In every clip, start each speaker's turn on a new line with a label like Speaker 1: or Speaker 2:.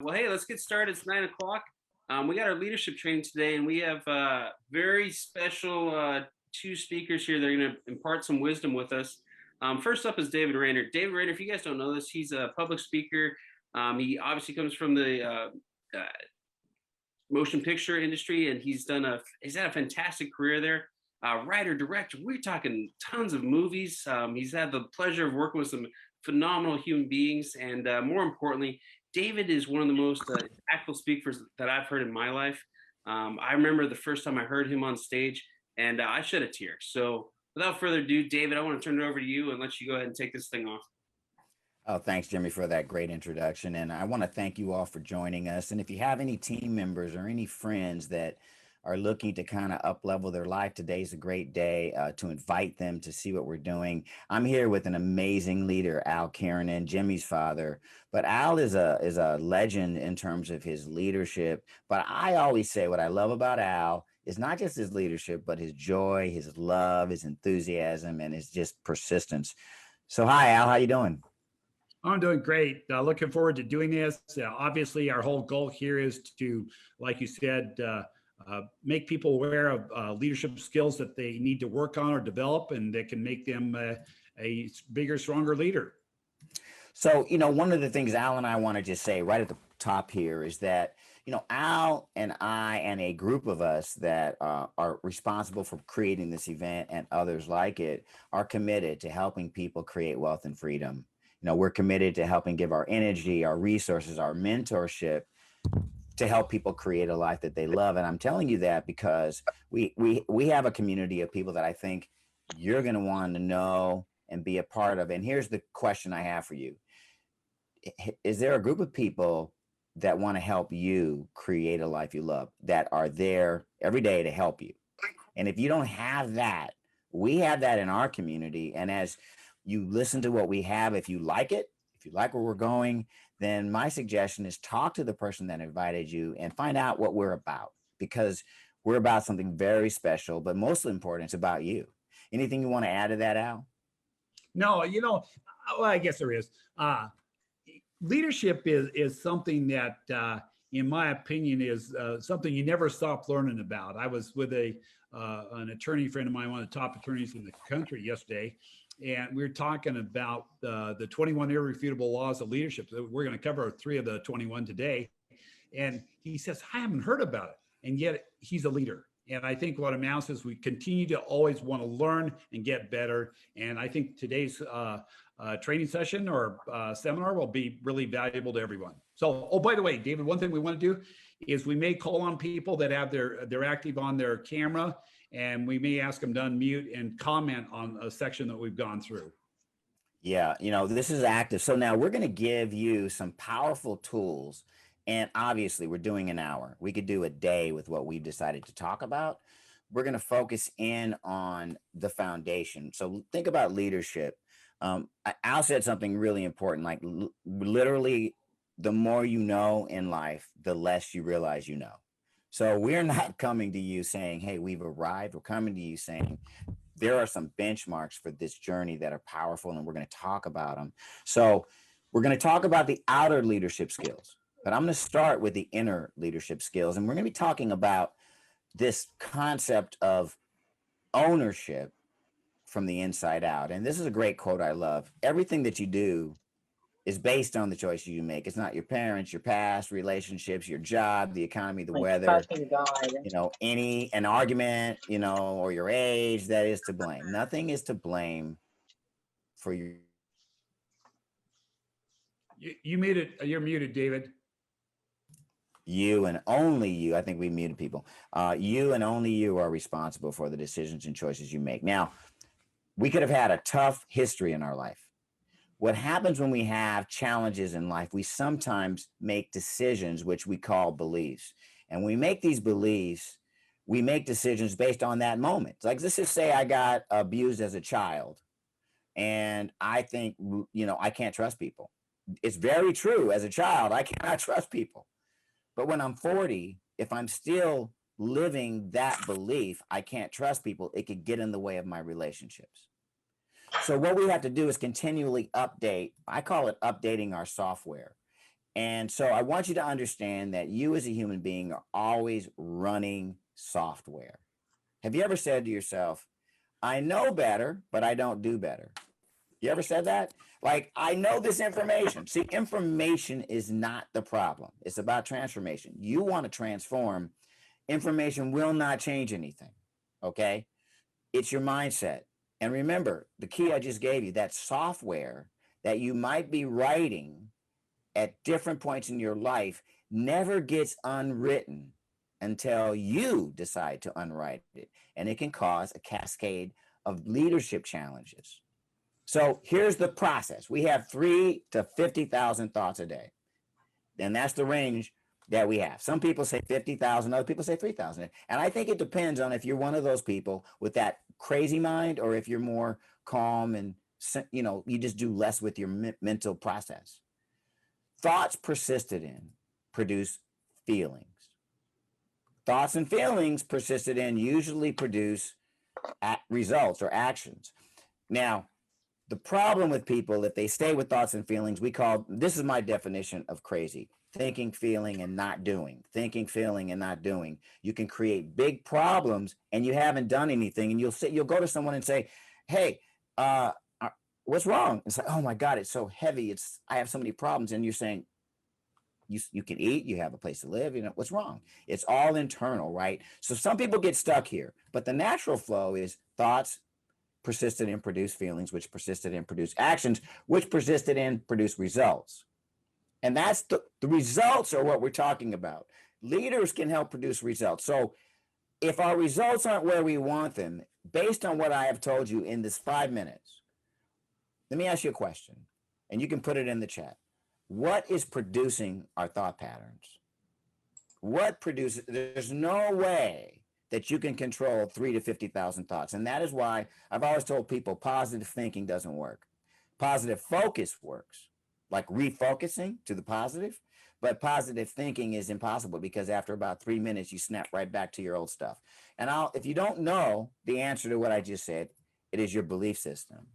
Speaker 1: Well, hey, let's get started. It's 9 o'clock. We got our leadership training today, and we have very special two speakers here that are going to impart some wisdom with us. First up is David Raynr. David Raynr, if you guys don't know this, he's a public speaker. He obviously comes from the motion picture industry, and he's had a fantastic career there. Writer, director, we're talking tons of movies. He's had the pleasure of working with some phenomenal human beings, and more importantly, David is one of the most impactful speakers that I've heard in my life. I remember the first time I heard him on stage, and I shed a tear. So without further ado, David, I want to turn it over to you and let you go ahead and take this thing off.
Speaker 2: Oh, thanks, Jimmy, for that great introduction. And I want to thank you all for joining us. And if you have any team members or any friends that are looking to kind of up level their life, today's a great day to invite them to see what we're doing. I'm here with an amazing leader, Al Keranen, Jimmy's father. But Al is a legend in terms of his leadership. But I always say what I love about Al is not just his leadership, but his joy, his love, his enthusiasm, and his just persistence. So hi, Al, how you doing?
Speaker 3: I'm doing great. Looking forward to doing this. Obviously, our whole goal here is to, like you said, make people aware of leadership skills that they need to work on or develop, and that can make them a bigger, stronger leader.
Speaker 2: So, one of the things Al and I want to just say right at the top here is that, Al and I and a group of us that are responsible for creating this event and others like it are committed to helping people create wealth and freedom. We're committed to helping give our energy, our resources, our mentorship to help people create a life that they love. And I'm telling you that because we have a community of people that I think you're going to want to know and be a part of. And here's the question I have for you. Is there a group of people that want to help you create a life you love, that are there every day to help you? And if you don't have that, we have that in our community. And as you listen to what we have, if you like it, if you like where we're going, then my suggestion is talk to the person that invited you and find out what we're about, because we're about something very special, but mostly important, it's about you. Anything you want to add to that, Al?
Speaker 3: No, well, I guess there is. Leadership is something that, in my opinion, is something you never stop learning about. I was with an attorney friend of mine, one of the top attorneys in the country yesterday, and we were talking about the 21 irrefutable laws of leadership. We're going to cover 3 of the 21 today. And he says, I haven't heard about it. And yet he's a leader. And I think what amounts is we continue to always want to learn and get better. And I think today's training session or seminar will be really valuable to everyone. So, oh, by the way, David, one thing we want to do is we may call on people that have they're active on their camera, and we may ask them to unmute and comment on a section that we've gone through.
Speaker 2: Yeah, this is active. So now we're going to give you some powerful tools. And obviously, we're doing an hour. We could do a day with what we've decided to talk about. We're going to focus in on the foundation. So think about leadership. Al said something really important, like literally, the more you know in life, the less you realize you know. So we're not coming to you saying, hey, we've arrived. We're coming to you saying, there are some benchmarks for this journey that are powerful, and we're going to talk about them. So we're going to talk about the outer leadership skills, but I'm going to start with the inner leadership skills. And we're going to be talking about this concept of ownership from the inside out. And this is a great quote I love. Everything that you do is based on the choices you make. It's not your parents, your past, relationships, your job, the economy, the weather, an argument, or your age that is to blame. Nothing is to blame for your.
Speaker 3: You muted. You're muted, David.
Speaker 2: You and only you, I think we muted people. You and only you are responsible for the decisions and choices you make. Now, we could have had a tough history in our life. What happens when we have challenges in life, we sometimes make decisions which we call beliefs. And we make these beliefs, we make decisions based on that moment. Like, let's just say I got abused as a child, and I think, I can't trust people. It's very true. As a child, I cannot trust people. But when I'm 40, if I'm still living that belief, I can't trust people, it could get in the way of my relationships. So what we have to do is continually update. I call it updating our software. And so I want you to understand that you as a human being are always running software. Have you ever said to yourself, I know better, but I don't do better? You ever said that? Like, I know this information. See, information is not the problem. It's about transformation. You want to transform. Information will not change anything. Okay. It's your mindset. And remember, the key I just gave you, that software that you might be writing at different points in your life never gets unwritten until you decide to unwrite it. And it can cause a cascade of leadership challenges. So here's the process. We have 3 to 50,000 thoughts a day. And that's the range that we have. Some people say 50,000, other people say 3,000. And I think it depends on if you're one of those people with that crazy mind, or if you're more calm and, you just do less with your mental process. Thoughts persisted in produce feelings. Thoughts and feelings persisted in usually produce results or actions. Now, the problem with people, if they stay with thoughts and feelings, this is my definition of crazy: thinking, feeling, and not doing. Thinking, feeling, and not doing. You can create big problems and you haven't done anything. And you'll go to someone and say, hey, what's wrong? It's like, oh my God, it's so heavy. I have so many problems. And you're saying, you can eat, you have a place to live, what's wrong? It's all internal, right? So some people get stuck here, but the natural flow is thoughts persisted in produce feelings, which persisted in produce actions, which persisted in produce results. And that's the results are what we're talking about. Leaders can help produce results. So if our results aren't where we want them, based on what I have told you in this 5 minutes, let me ask you a question, and you can put it in the chat. What is producing our thought patterns? There's no way that you can control 3 to 50,000 thoughts. And that is why I've always told people positive thinking doesn't work. Positive focus works, like refocusing to the positive, but positive thinking is impossible because after about 3 minutes, you snap right back to your old stuff. And if you don't know the answer to what I just said, it is your belief system.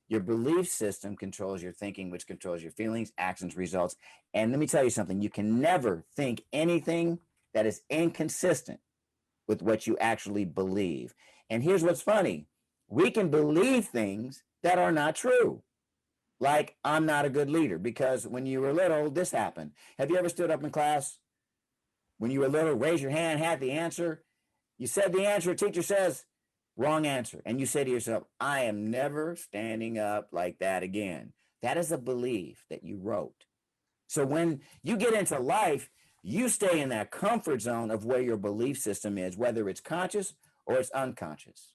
Speaker 2: Your belief system controls your thinking, which controls your feelings, actions, results. And let me tell you something, you can never think anything that is inconsistent with what you actually believe. And here's what's funny. We can believe things that are not true. Like, I'm not a good leader because when you were little, this happened. Have you ever stood up in class when you were little, raise your hand, had the answer? You said the answer, a teacher says, wrong answer. And you say to yourself, I am never standing up like that again. That is a belief that you wrote. So when you get into life, you stay in that comfort zone of where your belief system is, whether it's conscious or it's unconscious.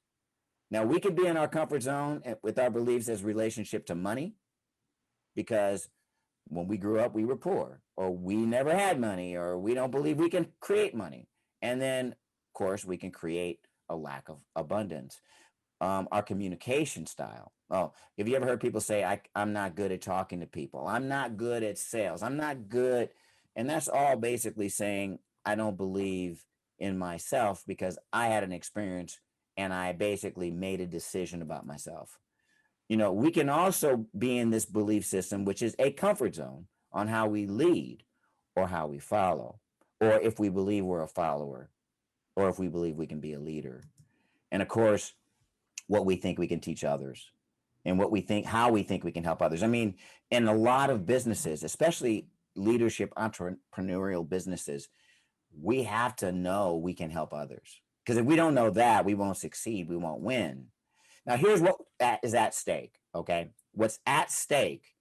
Speaker 2: Now, we could be in our comfort zone with our beliefs as relationship to money, because when we grew up, we were poor, or we never had money, or we don't believe we can create money. And then, of course, we can create a lack of abundance. Our communication style. Oh, have you ever heard people say, I'm not good at talking to people. I'm not good at sales. I'm not good. And that's all basically saying, I don't believe in myself because I had an experience and I basically made a decision about myself. We can also be in this belief system, which is a comfort zone on how we lead or how we follow, or if we believe we're a follower, or if we believe we can be a leader. And of course, what we think we can teach others, and how we think we can help others. I mean, in a lot of businesses, especially leadership, entrepreneurial businesses, we have to know we can help others. Because if we don't know that, we won't succeed. We won't win. Now, here's what is at stake. Okay. What's at stake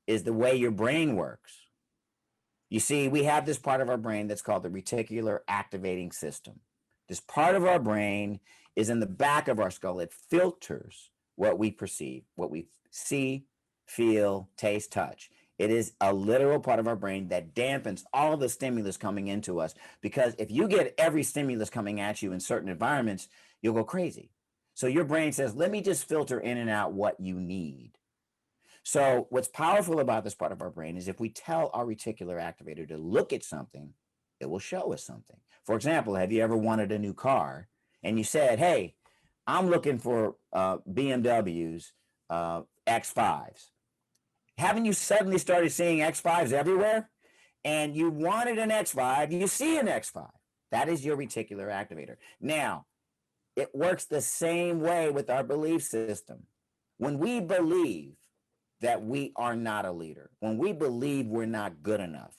Speaker 2: is the way your brain works. You see, we have this part of our brain that's called the reticular activating system. This part of our brain is in the back of our skull. It filters what we perceive, what we see, feel, taste, touch. It is a literal part of our brain that dampens all the stimulus coming into us, because if you get every stimulus coming at you in certain environments, you'll go crazy. So your brain says, let me just filter in and out what you need. So what's powerful about this part of our brain is if we tell our reticular activator to look at something, it will show us something. For example, have you ever wanted a new car and you said, hey, I'm looking for BMWs, X5s. Haven't you suddenly started seeing X5s everywhere? and you wanted an X5, you see an X5. That is your reticular activator. Now, it works the same way with our belief system. When we believe that we are not a leader, when we believe we're not good enough,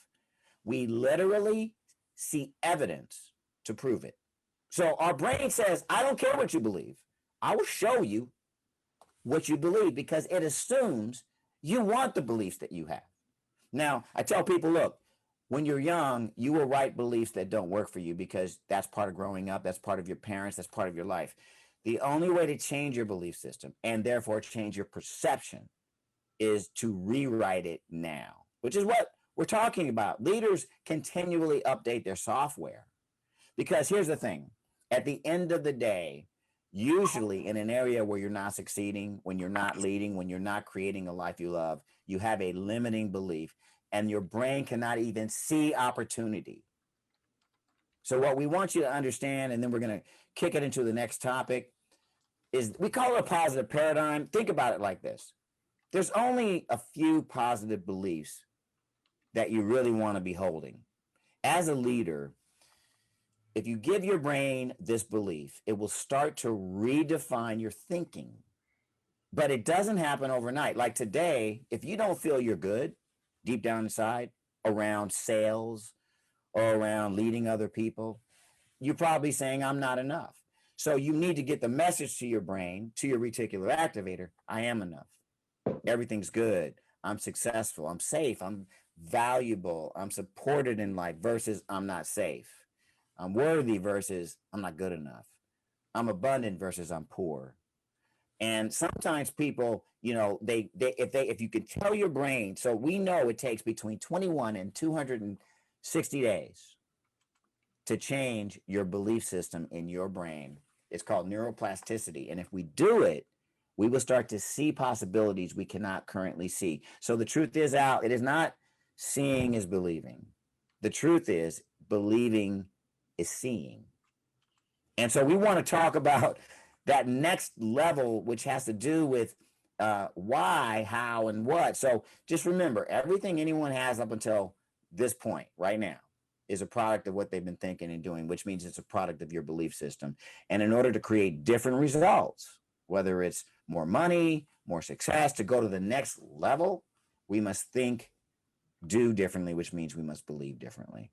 Speaker 2: we literally see evidence to prove it. So our brain says, I don't care what you believe. I will show you what you believe, because it assumes you want the beliefs that you have. Now, I tell people, look, when you're young, you will write beliefs that don't work for you, because that's part of growing up. That's part of your parents. That's part of your life. The only way to change your belief system, and therefore change your perception, is to rewrite it now, which is what we're talking about. Leaders continually update their software, because here's the thing. At the end of the day, usually in an area where you're not succeeding, when you're not leading, when you're not creating a life you love, you have a limiting belief, and your brain cannot even see opportunity. So what we want you to understand, and then we're going to kick it into the next topic, is we call it a positive paradigm. Think about it like this. There's only a few positive beliefs that you really want to be holding. As a leader, if you give your brain this belief, it will start to redefine your thinking. But it doesn't happen overnight. Like today, if you don't feel you're good deep down inside around sales or around leading other people, you're probably saying, I'm not enough. So you need to get the message to your brain, to your reticular activator, I am enough. Everything's good. I'm successful. I'm safe. I'm valuable. I'm supported in life, versus I'm not safe. I'm worthy versus I'm not good enough. I'm abundant versus I'm poor. And sometimes people, you know, if you can tell your brain, so we know it takes between 21 and 260 days to change your belief system in your brain. It's called neuroplasticity. And if we do it, we will start to see possibilities we cannot currently see. So the truth is out. It is not seeing is believing. The truth is believing is seeing. And so we want to talk about that next level, which has to do with why, how, and what. So just remember, everything anyone has up until this point right now is a product of what they've been thinking and doing, which means it's a product of your belief system. And in order to create different results, whether it's more money, more success, to go to the next level, we must think, do differently, which means we must believe differently.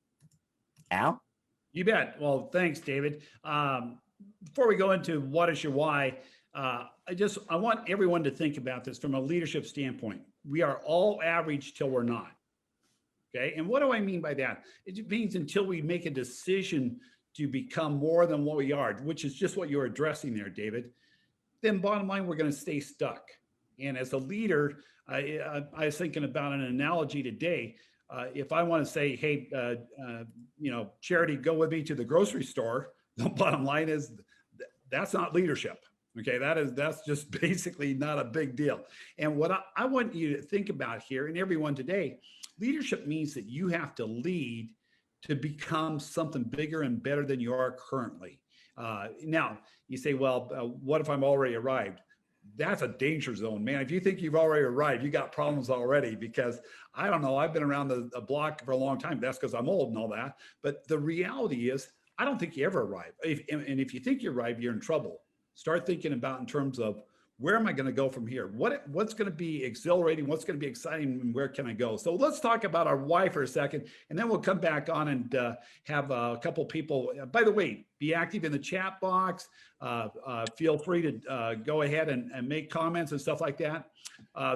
Speaker 2: Al?
Speaker 3: You bet. Well, thanks, David. Before we go into what is your why, I want everyone to think about this from a leadership standpoint. We are all average till we're not. Okay. And what do I mean by that? It means until we make a decision to become more than what we are, which is just what you're addressing there, David, then bottom line, we're going to stay stuck. And as a leader, I was thinking about an analogy today. If I want to say, hey, Charity, go with me to the grocery store, the bottom line is that's not leadership. Okay, that's just basically not a big deal. And what I want you to think about here, and everyone today, leadership means that you have to lead to become something bigger and better than you are currently. Now, you say, well, what if I'm already arrived? That's a danger zone, man. If you think you've already arrived, you got problems already, because I don't know, I've been around the block for a long time. That's because I'm old and all that. But the reality is, I don't think you ever arrive. And if you think you arrive, you're in trouble. Start thinking about in terms of, where am I going to go from here? What's going to be exhilarating? What's going to be exciting? And where can I go? So let's talk about our why for a second, and then we'll come back on and have a couple people. By the way, be active in the chat box. Feel free to go ahead and make comments and stuff like that.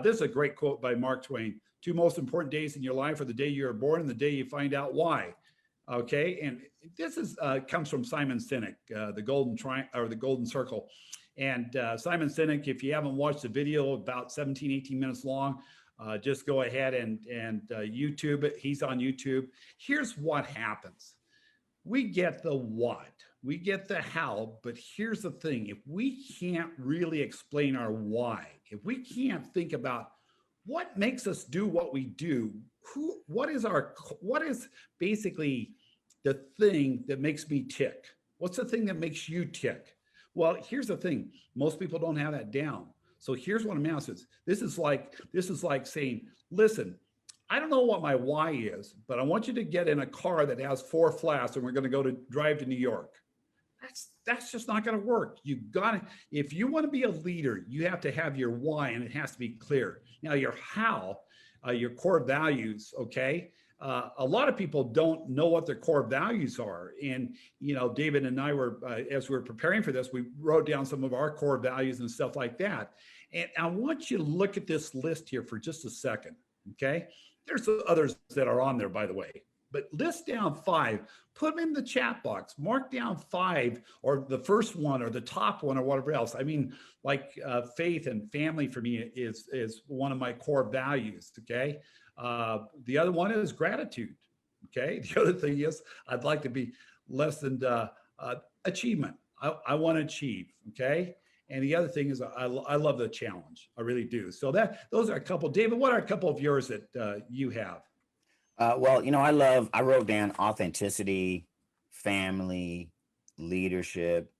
Speaker 3: This is a great quote by Mark Twain. 2 most important days in your life are the day you are born and the day you find out why. Okay, and this is comes from Simon Sinek, the Golden Triangle or the Golden Circle. And Simon Sinek, if you haven't watched the video, about 17, 18 minutes long, just go ahead and YouTube it. He's on YouTube. Here's what happens. We get the what, we get the how, but here's the thing. If we can't really explain our why, if we can't think about what makes us do what we do, what is basically the thing that makes me tick? What's the thing that makes you tick? Well, here's the thing. Most people don't have that down. So here's what I'm asking. This is like saying, listen, I don't know what my why is, but I want you to get in a car that has 4 flaps and we're going to go to drive to New York. That's just not going to work. You got to, if you want to be a leader, you have to have your why, and it has to be clear. Now your how, your core values. Okay. A lot of people don't know what their core values are. And, David and I were, as we were preparing for this, we wrote down some of our core values and stuff like that. And I want you to look at this list here for just a second. Okay. There's others that are on there, by the way, but list down 5, put them in the chat box, mark down 5 or the first one or the top one or whatever else. I mean, like faith and family for me is one of my core values. Okay. The other one is gratitude. Okay. The other thing is I'd like to be less than achievement. I want to achieve. Okay. And the other thing is I love the challenge. I really do. So those are a couple. David, what are a couple of yours that you have?
Speaker 2: Well, I wrote down authenticity, family, leadership,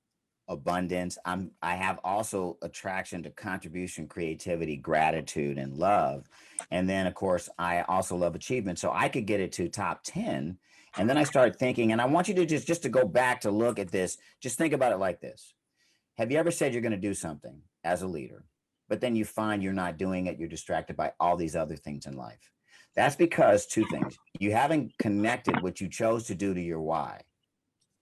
Speaker 2: abundance. I have also attraction to contribution, creativity, gratitude, and love. And then of course, I also love achievement. So I could get it to top 10. And then I started thinking, and I want you to just to go back to look at this, just think about it like this. Have you ever said you're going to do something as a leader, but then you find you're not doing it? You're distracted by all these other things in life. That's because 2 things. You haven't connected what you chose to do to your why.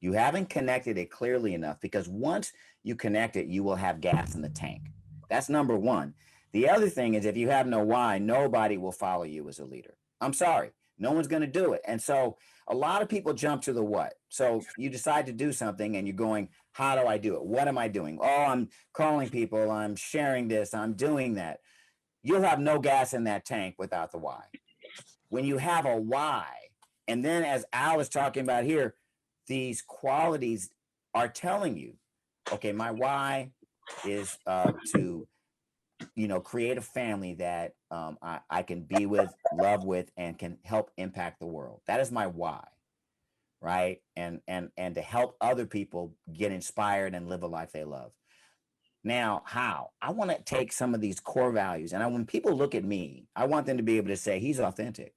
Speaker 2: You haven't connected it clearly enough, because once you connect it, you will have gas in the tank. That's number 1. The other thing is, if you have no why, nobody will follow you as a leader. I'm sorry. No one's going to do it. And so a lot of people jump to the what. So you decide to do something and you're going, how do I do it? What am I doing? Oh, I'm calling people. I'm sharing this. I'm doing that. You'll have no gas in that tank without the why. When you have a why, and then as Al is talking about here, these qualities are telling you, okay, my why is to create a family that I can be with, love with, and can help impact the world. That is my why, right? And to help other people get inspired and live a life they love. Now, how? I want to take some of these core values, and when people look at me, I want them to be able to say, he's authentic.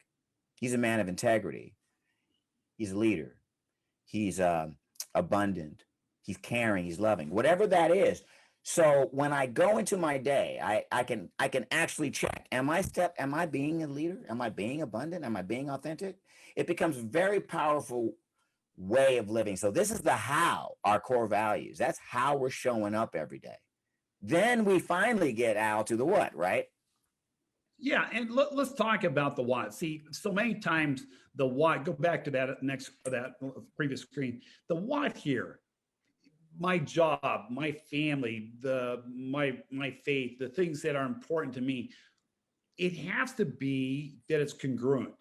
Speaker 2: He's a man of integrity. He's a leader. He's abundant. He's caring. He's loving. Whatever that is. So when I go into my day, I can actually check, am I being a leader? Am I being abundant? Am I being authentic? It becomes a very powerful way of living. So this is the how, our core values. That's how we're showing up every day. Then we finally get out to the what, right?
Speaker 3: Yeah, and let's talk about the what. See, so many times the what, go back to that previous screen. The what here, my job, my family, my faith, the things that are important to me, it has to be that it's congruent.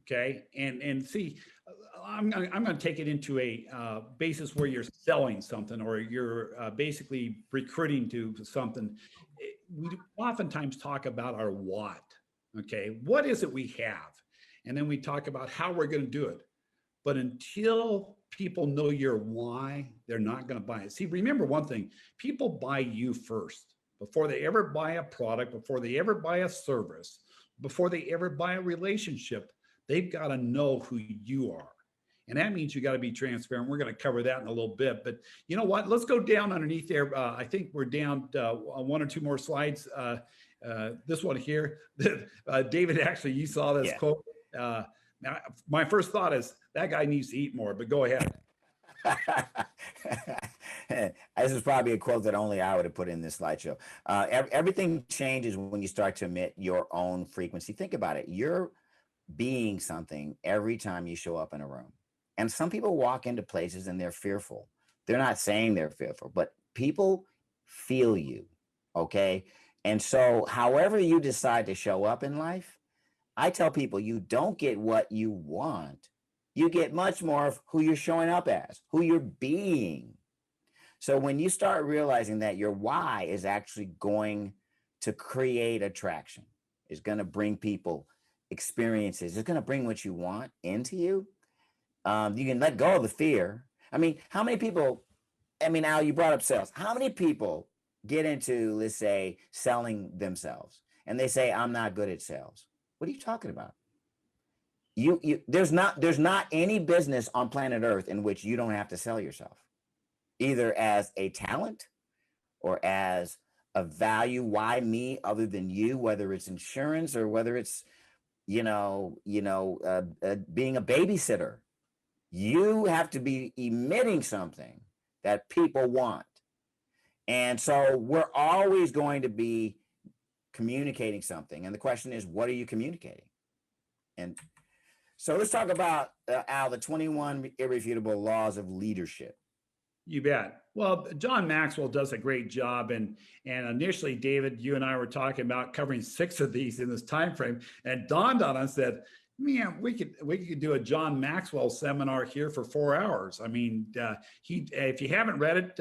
Speaker 3: Okay, and see, I'm going to take it into a basis where you're selling something or you're basically recruiting to something. We oftentimes talk about our what. Okay, what is it we have, and then we talk about how we're going to do it. But until people know your why, they're not going to buy it. See, remember one thing: people buy you first before they ever buy a product, before they ever buy a service, before they ever buy a relationship. They've got to know who you are. And that means you got to be transparent. We're going to cover that in a little bit. But you know what? Let's go down underneath there. I think we're down 1 or 2 more slides. This one here. David, actually, you saw this quote. Now, my first thought is that guy needs to eat more, but go ahead.
Speaker 2: This is probably a quote that only I would have put in this slideshow. Everything changes when you start to emit your own frequency. Think about it. You're being something every time you show up in a room. And some people walk into places and they're fearful. They're not saying they're fearful, but people feel you. Okay. And so however you decide to show up in life, I tell people you don't get what you want. You get much more of who you're showing up as, who you're being. So when you start realizing that your why is actually going to create attraction, is going to bring people experiences, it's going to bring what you want into you. You can let go of the fear. I mean, how many people, Al, you brought up sales. How many people get into, let's say, selling themselves and they say, I'm not good at sales? What are you talking about? there's not any business on planet Earth in which you don't have to sell yourself, either as a talent or as a value. Why me other than you? Whether it's insurance or whether it's being a babysitter, you have to be emitting something that people want. And so we're always going to be communicating something. And the question is, what are you communicating? And so let's talk about, Al, the 21 irrefutable laws of leadership.
Speaker 3: You bet. Well, John Maxwell does a great job, and initially, David, you and I were talking about covering 6 of these in this time frame, and it dawned on us that, man, we could do a John Maxwell seminar here for 4 hours. I mean, if you haven't read it,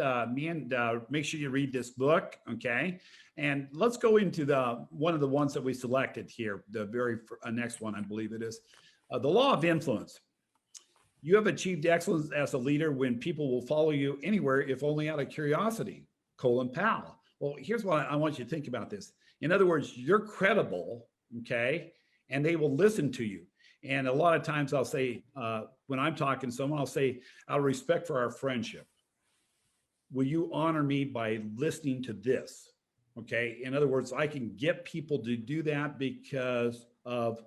Speaker 3: make sure you read this book, okay? And let's go into one of the ones that we selected here, the very next one, I believe it is, the law of influence. You have achieved excellence as a leader when people will follow you anywhere, if only out of curiosity. Colin Powell. Well, here's what I want you to think about this. In other words, you're credible, okay? And they will listen to you. And a lot of times I'll say, when I'm talking to someone, I'll say, out of respect for our friendship, will you honor me by listening to this? Okay. In other words, I can get people to do that because of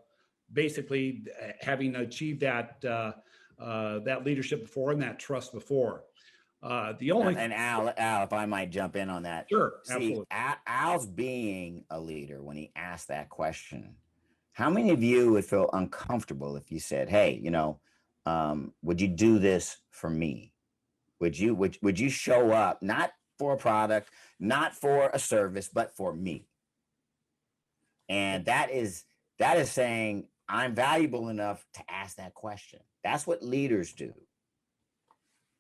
Speaker 3: basically having achieved that leadership before and that trust before. The only
Speaker 2: and Al, if I might jump in on that.
Speaker 3: Sure,
Speaker 2: See,
Speaker 3: absolutely.
Speaker 2: Al's being a leader when he asked that question. How many of you would feel uncomfortable if you said, "Hey, would you do this for me? Would you show up not for a product, not for a service, but for me?" And that is saying, I'm valuable enough to ask that question. That's what leaders do.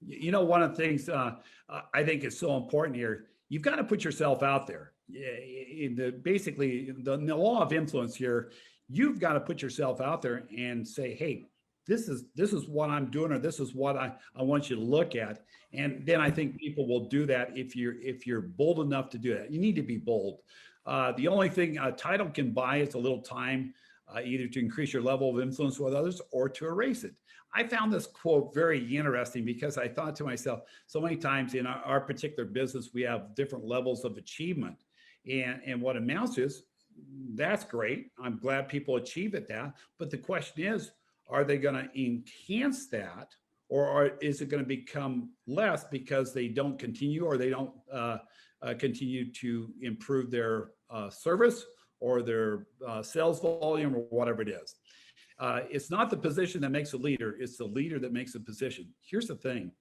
Speaker 3: One of the things I think is so important here, you've got to put yourself out there. Basically, the law of influence here, you've got to put yourself out there and say, hey, this is what I'm doing, or this is what I want you to look at. And then I think people will do that if you're bold enough to do that. You need to be bold. The only thing a title can buy is a little time, either to increase your level of influence with others or to erase it. I found this quote very interesting because I thought to myself, so many times in our particular business, we have different levels of achievement. And what amounts to is, that's great. I'm glad people achieve at that. But the question is, are they going to enhance that, or is it going to become less because they don't continue, or they don't continue to improve their service or their sales volume, or whatever it is? It's not the position that makes a leader, it's the leader that makes a position. Here's the thing.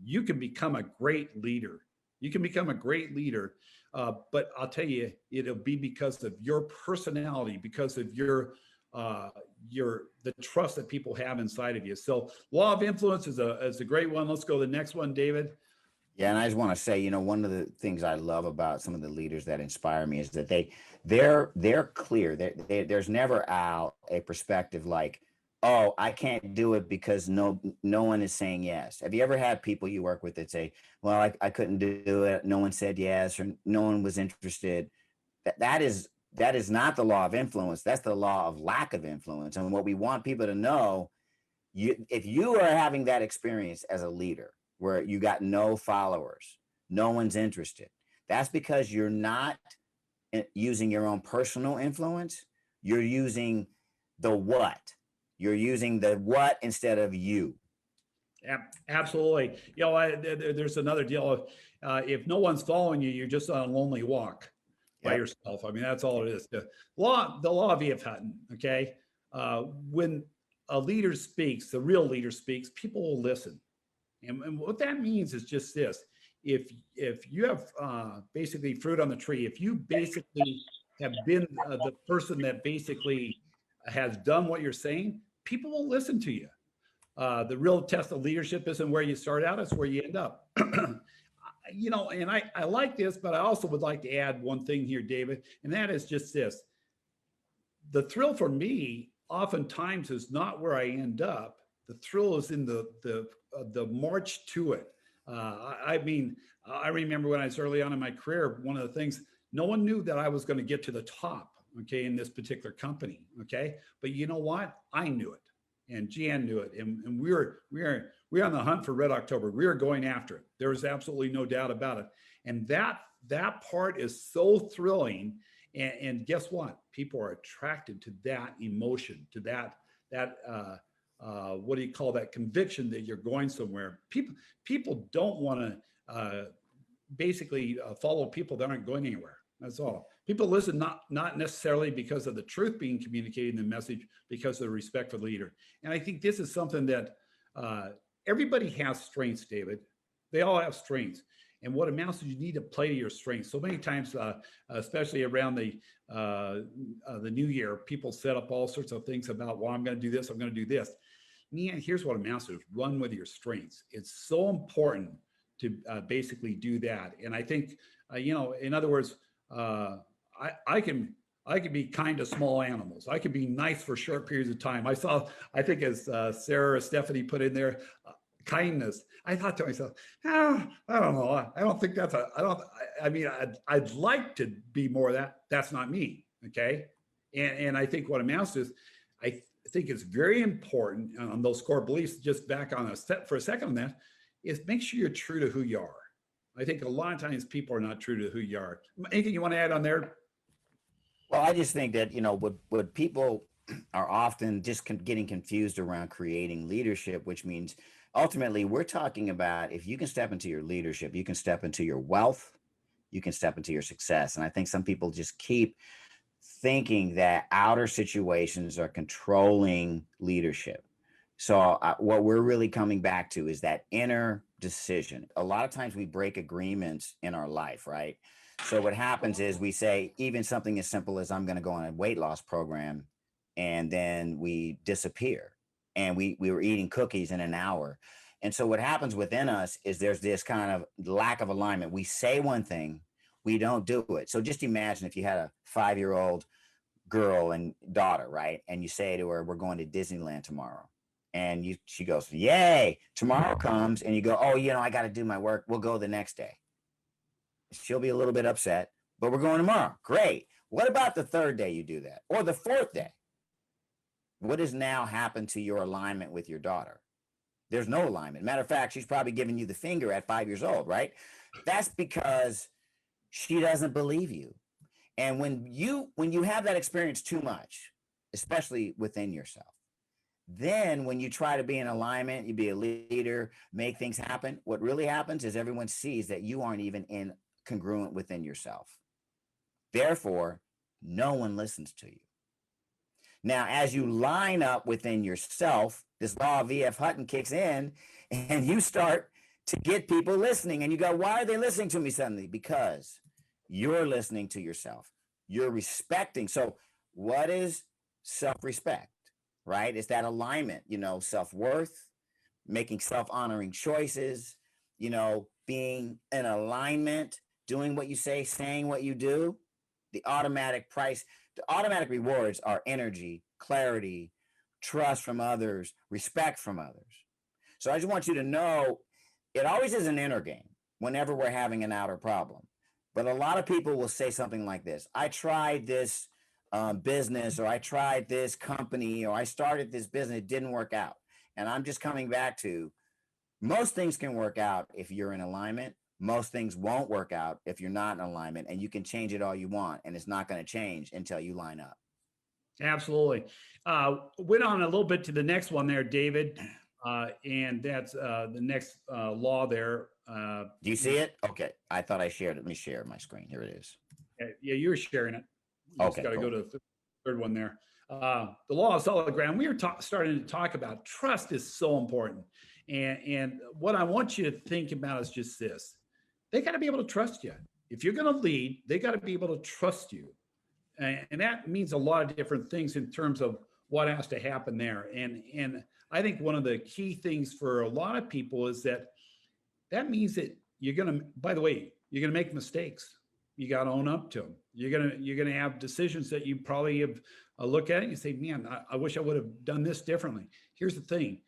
Speaker 3: You can become a great leader. But I'll tell you, it'll be because of your personality, because of the trust that people have inside of you. So law of influence is a great one. Let's go to the next one, David.
Speaker 2: Yeah, and I just want to say, one of the things I love about some of the leaders that inspire me is that they're clear. There's never out a perspective like, oh, I can't do it because no one is saying yes. Have you ever had people you work with that say, well, I couldn't do it, no one said yes, or no one was interested? That is not the law of influence. That's the law of lack of influence. And what we want people to know, if you are having that experience as a leader where you got no followers, no one's interested, that's because you're not using your own personal influence. You're using the what. You're using the what instead of you.
Speaker 3: Absolutely. There's another deal of if no one's following you, you're just on a lonely walk by yourself. I mean, that's all it is. The law of E.F. Hutton. Okay. When a leader speaks, the real leader speaks, people will listen. And what that means is just this. If you have basically fruit on the tree, if you basically have been the person that basically has done what you're saying, people will listen to you. The real test of leadership isn't where you start out, it's where you end up. And I like this, but I also would like to add one thing here, David, and that is just this. The thrill for me oftentimes is not where I end up. The thrill is in the march to it. I remember when I was early on in my career, one of the things, no one knew that I was going to get to the top. okay, in this particular company, okay? But you know what? I knew it, and Jan knew it, and we're on the hunt for Red October. We are going after it. There is absolutely no doubt about it. And that part is so thrilling. And guess what? People are attracted to that emotion, to that what do you call that, conviction that you're going somewhere. People don't want to basically follow people that aren't going anywhere. That's all. People listen not necessarily because of the truth being communicated in the message, because of the respect for the leader. And I think this is something that everybody has strengths, David. They all have strengths. And what amounts to, you need to play to your strengths. So many times, especially around the new year, people set up all sorts of things about, well, I'm going to do this, I'm going to do this. Man, here's what amounts to: run with your strengths. It's so important to basically do that. And I think, in other words, I can be kind to small animals. I can be nice for short periods of time. I think as Sarah or Stephanie put in there, kindness. I thought to myself, I don't know. I don't think that's I'd like to be more of that. That's not me. Okay. And I think what amounts to is, I think it's very important on those core beliefs, just back on for a second on that, is make sure you're true to who you are. I think a lot of times people are not true to who you are. Anything you want to add on there?
Speaker 2: Well, I just think that, what people are often just getting confused around creating leadership, which means ultimately we're talking about, if you can step into your leadership, you can step into your wealth, you can step into your success. And I think some people just keep thinking that outer situations are controlling leadership. So what we're really coming back to is that inner decision. A lot of times we break agreements in our life, right? So what happens is we say even something as simple as, I'm going to go on a weight loss program, and then we disappear, and we were eating cookies in an hour. And so what happens within us is there's this kind of lack of alignment. We say one thing, we don't do it. So just imagine if you had a 5-year-old girl and daughter, right? And you say to her, we're going to Disneyland tomorrow. And she goes, yay. Tomorrow comes and you go, oh, I got to do my work. We'll go the next day. She'll be a little bit upset, but we're going tomorrow. Great. What about the third day you do that? Or the fourth day? What has now happened to your alignment with your daughter? There's no alignment. Matter of fact, she's probably giving you the finger at 5 years old, right? That's because she doesn't believe you. And when you have that experience too much, especially within yourself, then when you try to be in alignment, you be a leader, make things happen, what really happens is everyone sees that you aren't even congruent within yourself. Therefore, no one listens to you. Now, as you line up within yourself, this law of V.F. Hutton kicks in, and you start to get people listening. And you go, why are they listening to me suddenly? Because you're listening to yourself. You're respecting. So what is self-respect, right? It's that alignment, self-worth, making self-honoring choices, being in alignment, doing what you say, saying what you do. The automatic rewards are energy, clarity, trust from others, respect from others. So I just want you to know, it always is an inner game whenever we're having an outer problem. But a lot of people will say something like this: I tried this business, or I tried this company, or I started this business, it didn't work out. And I'm just coming back to, most things can work out if you're in alignment. Most things won't work out if you're not in alignment, and you can change it all you want, and it's not going to change until you line up.
Speaker 3: Absolutely. Went on a little bit to the next one there, David. And that's the next law there.
Speaker 2: Do you see it? Okay. I thought I shared it. Let me share my screen. Here it is.
Speaker 3: Yeah, you're sharing it. You
Speaker 2: okay.
Speaker 3: Just got to
Speaker 2: cool.
Speaker 3: go to the third one there. The law of solid ground. We were starting to talk about trust is so important. And what I want you to think about is just this: they got to be able to trust you. If you're going to lead, they got to be able to trust you. And that means a lot of different things in terms of what has to happen there. And I think one of the key things for a lot of people is that means that you're going to, by the way, you're going to make mistakes. You got to own up to them. You're going to have decisions that you probably have look at it and you say, man, I wish I would have done this differently. Here's the thing.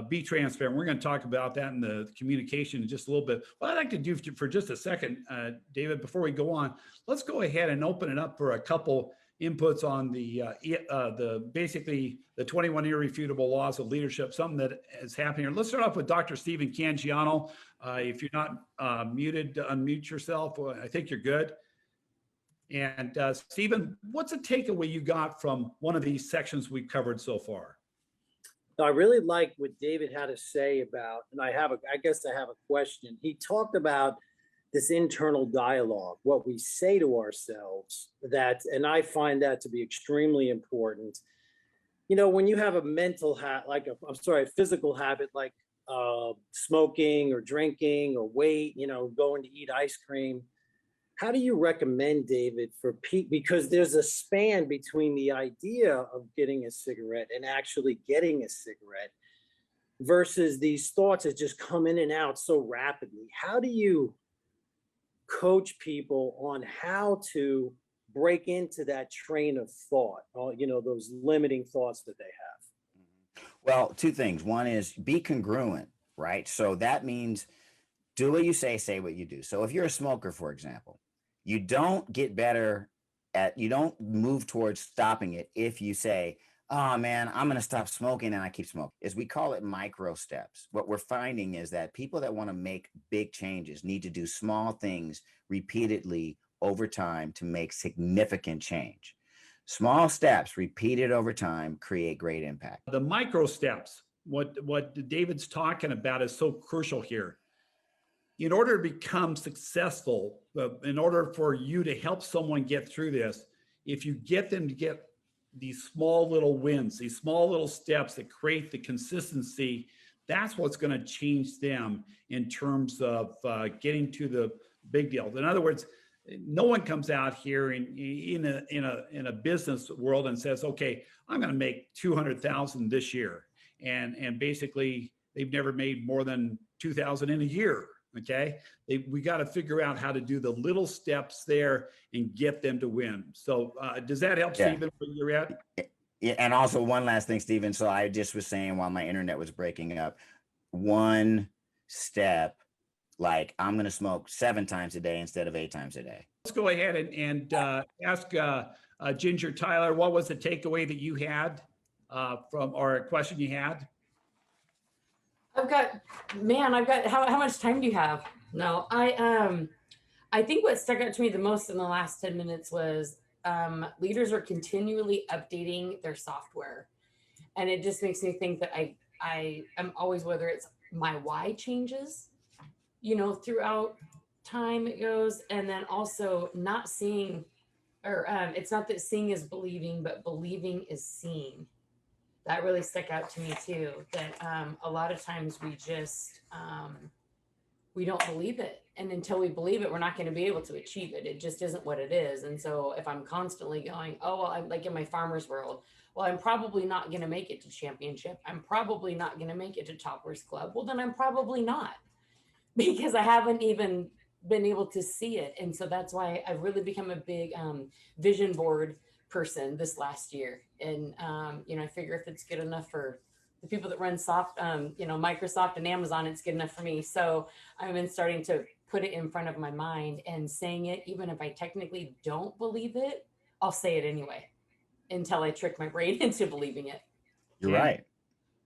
Speaker 3: Be transparent. We're going to talk about that in the communication in just a little bit. What I'd like to do for just a second, David, before we go on, let's go ahead and open it up for a couple inputs on basically the 21 irrefutable laws of leadership, something that is happening here. Let's start off with Dr. Stephen Cangiano. If you're not muted, unmute yourself. Well, I think you're good. And Stephen, what's a takeaway you got from one of these sections we've covered so far?
Speaker 4: I really like what David had to say about, and I guess I have a question. He talked about this internal dialogue, what we say to ourselves, and I find that to be extremely important. You know, when you have a a physical habit like smoking or drinking or going to eat ice cream, how do you recommend, David, for people, because there's a span between the idea of getting a cigarette and actually getting a cigarette versus these thoughts that just come in and out so rapidly? How do you coach people on how to break into that train of thought, those limiting thoughts that they have?
Speaker 2: Well, two things. One is be congruent, right? So that means do what you say what you do. So if you're a smoker, for example, you don't move towards stopping it if you say, oh man, I'm going to stop smoking, and I keep smoking. As we call it, micro steps. What we're finding is that people that want to make big changes need to do small things repeatedly over time to make significant change. Small steps repeated over time create great impact.
Speaker 3: The micro steps, what David's talking about is so crucial here. In order to become successful, in order for you to help someone get through this, if you get them to get these small little wins, these small little steps that create the consistency, that's what's going to change them in terms of getting to the big deal. In other words, no one comes out here in a business world and says, okay, I'm going to make 200,000 this year. And basically they've never made more than 2,000 in a year. Okay. We got to figure out how to do the little steps there and get them to win. So does that help,
Speaker 2: Yeah.
Speaker 3: Stephen, where you're at?
Speaker 2: Yeah. And also one last thing, Stephen. So I just was saying while my internet was breaking up, one step, like I'm going to smoke 7 times a day instead of 8 times a day.
Speaker 3: Let's go ahead and ask Ginger Tyler, what was the takeaway that you had or a question you had?
Speaker 5: How much time do you have? No, I think what stuck out to me the most in the last 10 minutes was leaders are continually updating their software. And it just makes me think that I am always, whether it's my why changes, throughout time it goes, and then also not seeing, or it's not that seeing is believing, but believing is seeing. That really stuck out to me too, that a lot of times we just, we don't believe it. And until we believe it, we're not going to be able to achieve it. It just isn't what it is. And so if I'm constantly going, oh, well, I'm like in my farmer's world, well, I'm probably not going to make it to championship. I'm probably not going to make it to Toppers Club. Well, then I'm probably not, because I haven't even been able to see it. And so that's why I've really become a big vision board person this last year. And, I figure if it's good enough for the people that run Microsoft and Amazon, it's good enough for me. So I've been starting to put it in front of my mind and saying it, even if I technically don't believe it, I'll say it anyway until I trick my brain into believing it.
Speaker 2: You're right.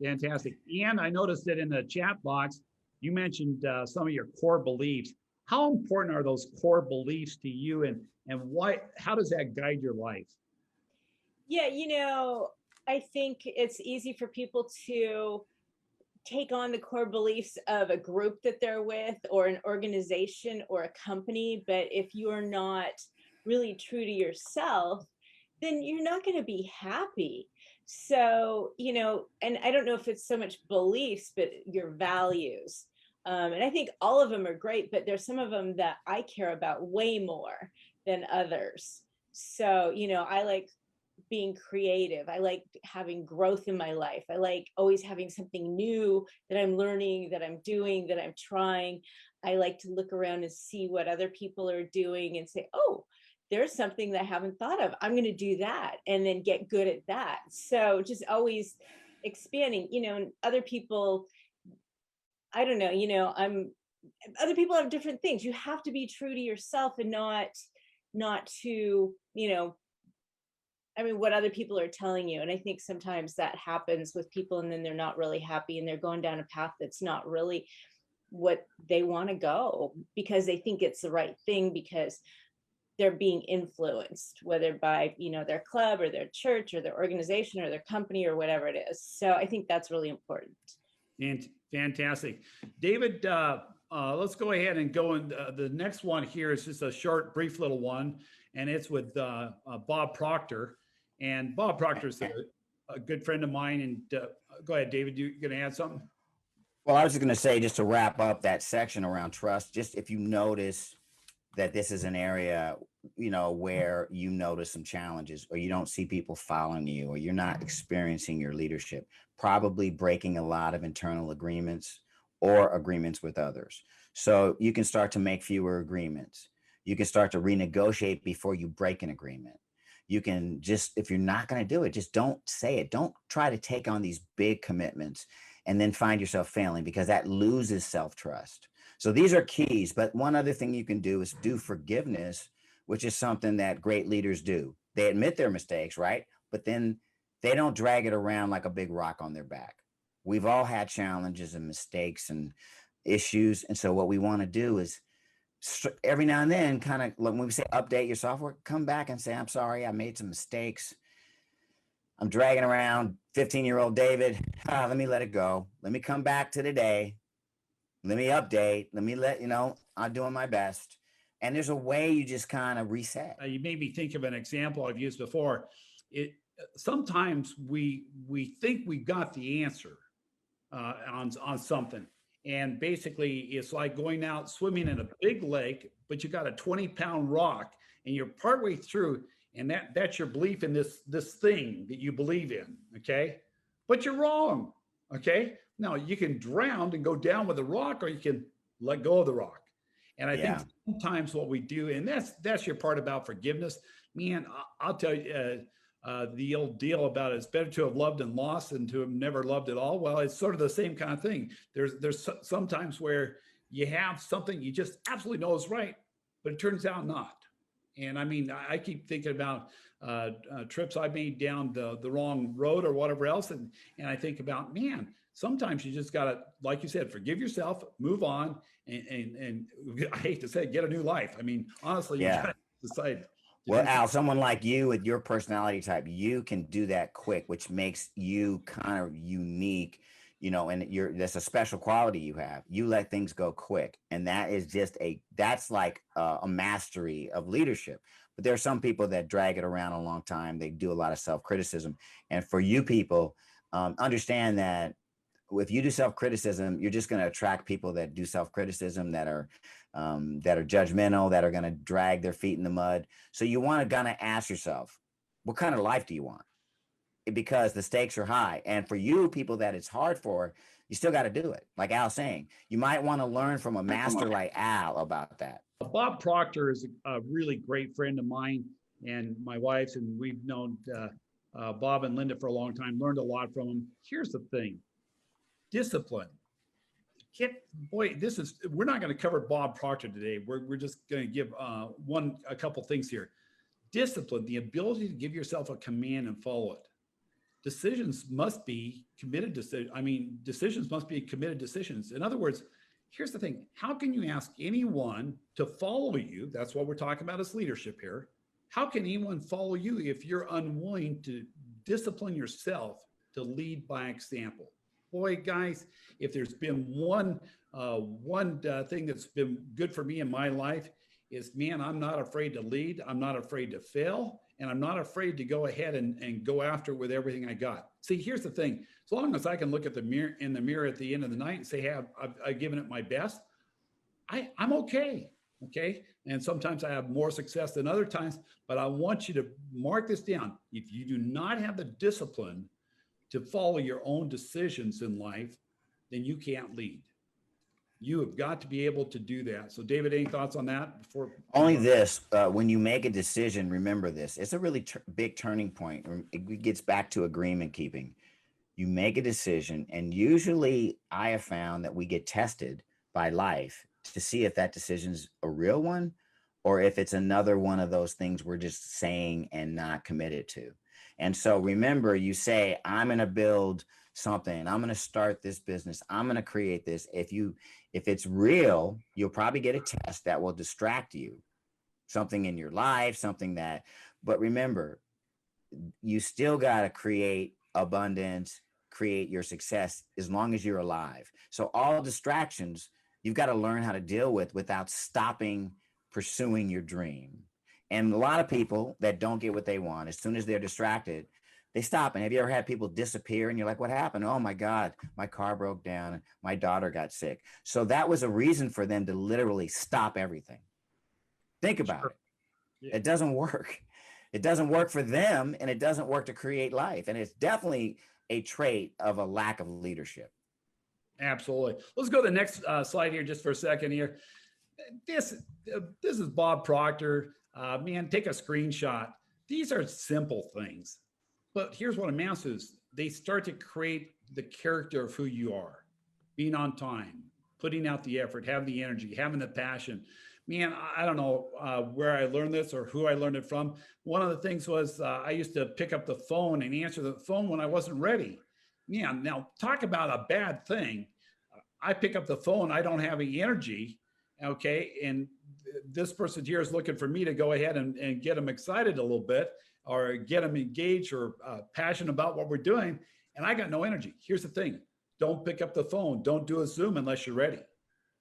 Speaker 3: Fantastic. Ian, I noticed that in the chat box, you mentioned some of your core beliefs. How important are those core beliefs to you, and how does that guide your life?
Speaker 6: Yeah, I think it's easy for people to take on the core beliefs of a group that they're with, or an organization or a company. But if you are not really true to yourself, then you're not going to be happy. So, and I don't know if it's so much beliefs, but your values. And I think all of them are great, but there's some of them that I care about way more than others. So, I like being creative. I like having growth in my life. I like always having something new that I'm learning, that I'm doing, that I'm trying. I like to look around and see what other people are doing and say, oh, there's something that I haven't thought of. I'm going to do that, and then get good at that. So just always expanding, and other people, I don't know, other people have different things. You have to be true to yourself and not to, I mean, what other people are telling you. And I think sometimes that happens with people and then they're not really happy and they're going down a path that's not really what they want to go because they think it's the right thing because they're being influenced, whether by, their club or their church or their organization or their company or whatever it is. So I think that's really important.
Speaker 3: And fantastic. David, let's go ahead and go in. The next one here is just a short, brief little one, and it's with Bob Proctor. And Bob Proctor is a good friend of mine. And go ahead, David, you going to add something?
Speaker 2: Well, I was just going to say, just to wrap up that section around trust, just if you notice that this is an area, where you notice some challenges or you don't see people following you or you're not experiencing your leadership, probably breaking a lot of internal agreements or agreements with others. So you can start to make fewer agreements. You can start to renegotiate before you break an agreement. You can just, if you're not going to do it, just don't say it. Don't try to take on these big commitments and then find yourself failing, because that loses self-trust. So these are keys. But one other thing you can do is do forgiveness, which is something that great leaders do. They admit their mistakes, right? But then they don't drag it around like a big rock on their back. We've all had challenges and mistakes and issues. And so what we want to do is every now and then, kind of when we say update your software, come back and say, I'm sorry, I made some mistakes. I'm dragging around 15-year-old David. Let me let it go. Let me come back to today. Let me update. Let me I'm doing my best. And there's a way you just kind of reset.
Speaker 3: You made me think of an example I've used before. Sometimes we think we got the answer on something. And basically it's like going out swimming in a big lake, but you got a 20-pound rock and you're partway through, and that's your belief in this thing that you believe in. Okay. But you're wrong. Okay. Now you can drown and go down with the rock, or you can let go of the rock. And I think sometimes what we do, and that's your part about forgiveness, man, I'll tell you, the old deal about it's better to have loved and lost than to have never loved at all. Well, it's sort of the same kind of thing. There's sometimes where you have something you just absolutely know is right, but it turns out not. And I mean, I keep thinking about trips I made down the wrong road or whatever else. And I think about, man, sometimes you just got to, like you said, forgive yourself, move on, and I hate to say it, get a new life. I mean, honestly, you got to decide.
Speaker 2: Well, Al, someone like you with your personality type, you can do that quick, which makes you kind of unique, and that's a special quality you have. You let things go quick. And that is that's like a mastery of leadership. But there are some people that drag it around a long time. They do a lot of self-criticism. And for you people, understand that if you do self-criticism, you're just going to attract people that do self-criticism, that are judgmental, that are going to drag their feet in the mud. So you want to kind of ask yourself, what kind of life do you want? Because the stakes are high. And for you people that it's hard for, you still got to do it. Like Al's saying, you might want to learn from a master like Al about that.
Speaker 3: Bob Proctor is a really great friend of mine and my wife's, and we've known Bob and Linda for a long time, learned a lot from him. Here's the thing. Discipline. We're not going to cover Bob Proctor today. We're just going to give a couple things here. Discipline, the ability to give yourself a command and follow it. Decisions must be committed decisions. Decisions must be committed decisions. In other words, here's the thing. How can you ask anyone to follow you? That's what we're talking about as leadership here. How can anyone follow you if you're unwilling to discipline yourself to lead by example? Boy, guys, if there's been one thing that's been good for me in my life is, man, I'm not afraid to lead. I'm not afraid to fail. And I'm not afraid to go ahead and go after it with everything I got. See, here's the thing. As long as I can look at the mirror at the end of the night and say, hey, I've given it my best, I'm okay. Okay. And sometimes I have more success than other times, but I want you to mark this down. If you do not have the discipline to follow your own decisions in life, then you can't lead. You have got to be able to do that. So David, any thoughts on that before?
Speaker 2: Only this, when you make a decision, remember this, it's a really big turning point. It gets back to agreement keeping. You make a decision, and usually I have found that we get tested by life to see if that decision's a real one or if it's another one of those things we're just saying and not committed to. And so remember, you say, I'm going to build something. I'm going to start this business. I'm going to create this. If it's real, you'll probably get a test that will distract you, something in your life, something that, but remember, you still got to create abundance, create your success as long as you're alive. So all distractions, you've got to learn how to deal with without stopping pursuing your dream. And a lot of people that don't get what they want, as soon as they're distracted, they stop. And have you ever had people disappear and you're like, what happened? Oh my God, my car broke down. My daughter got sick. So that was a reason for them to literally stop everything. Think about it.
Speaker 3: Yeah.
Speaker 2: It doesn't work. It doesn't work for them, and it doesn't work to create life. And it's definitely a trait of a lack of leadership.
Speaker 3: Absolutely. Let's go to the next slide here just for a second here. This is Bob Proctor. Man, take a screenshot. These are simple things, but here's what amounts to is they start to create the character of who you are, being on time, putting out the effort, having the energy, having the passion. Man, I don't know where I learned this or who I learned it from. One of the things was I used to pick up the phone and answer the phone when I wasn't ready. Yeah, now talk about a bad thing. I pick up the phone, I don't have any energy, okay? And this person here is looking for me to go ahead and get them excited a little bit or get them engaged or passionate about what we're doing. And I got no energy. Here's the thing. Don't pick up the phone. Don't do a Zoom unless you're ready.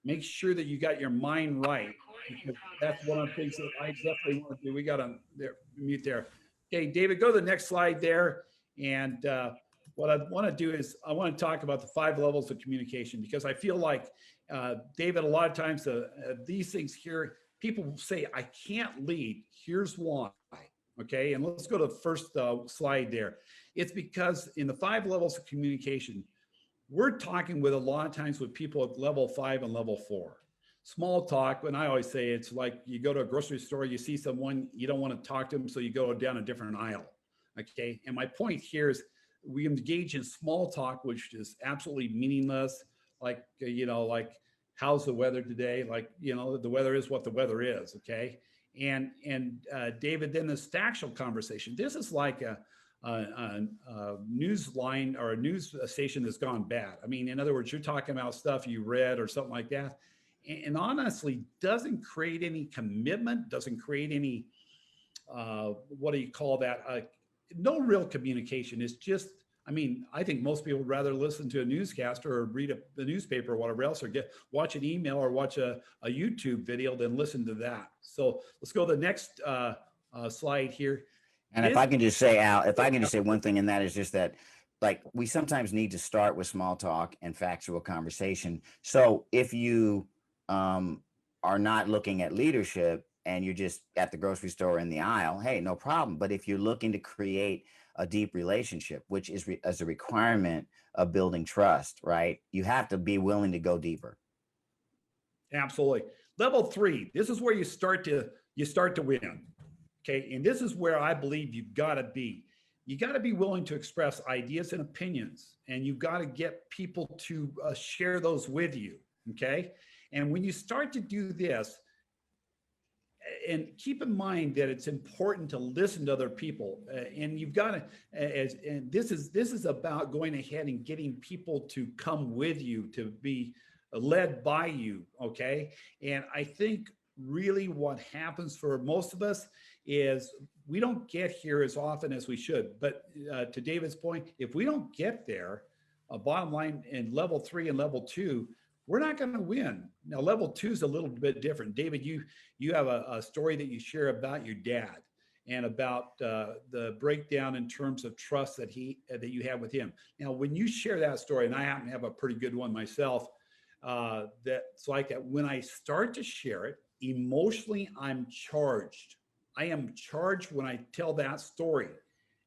Speaker 3: Make sure that you got your mind right. Because that's one of the things that I definitely want to do. We got to mute there. Okay, David, go to the next slide there. And what I want to do is I want to talk about the 5 levels of communication, because I feel like, David, a lot of times these things here, people say, I can't lead. Here's why. Okay, and let's go to the first slide there. It's because in the 5 levels of communication, we're talking with a lot of times with people at level 5 and level 4. Small talk, and I always say it's like you go to a grocery store, you see someone, you don't want to talk to them, so you go down a different aisle. Okay, and my point here is we engage in small talk, which is absolutely meaningless. Like, like how's the weather today? Like, the weather is what the weather is. Okay, and David, then the actual conversation. This is like a news line or a news station that's gone bad. I mean, in other words, you're talking about stuff you read or something like that, and honestly doesn't create any commitment, doesn't create any what do you call that, no real communication. It's just, I mean, I think most people would rather listen to a newscaster or read the newspaper or whatever else, or watch an email or watch a YouTube video than listen to that. So let's go to the next slide here.
Speaker 2: And if I can just say, Al, if I can just say one thing, and that is just that, like, we sometimes need to start with small talk and factual conversation. So if you are not looking at leadership and you're just at the grocery store in the aisle, hey, no problem. But if you're looking to create a deep relationship, which is as a requirement of building trust, right? You have to be willing to go deeper.
Speaker 3: Absolutely. Level 3, this is where you start to win. Okay, and this is where I believe you've got to be. You got to be willing to express ideas and opinions, and you've got to get people to share those with you. Okay, and when you start to do this, and keep in mind that it's important to listen to other people, and you've got to, and this is about going ahead and getting people to come with you, to be led by you. Okay, and I think really what happens for most of us is we don't get here as often as we should. But to David's point, if we don't get there, bottom line, in level 3 and level 2, we're not going to win. Now, level 2 is a little bit different. David, you have a story that you share about your dad and about the breakdown in terms of trust that you have with him. Now, when you share that story, and I happen to have a pretty good one myself, that's like that. When I start to share it, emotionally, I'm charged. I am charged when I tell that story.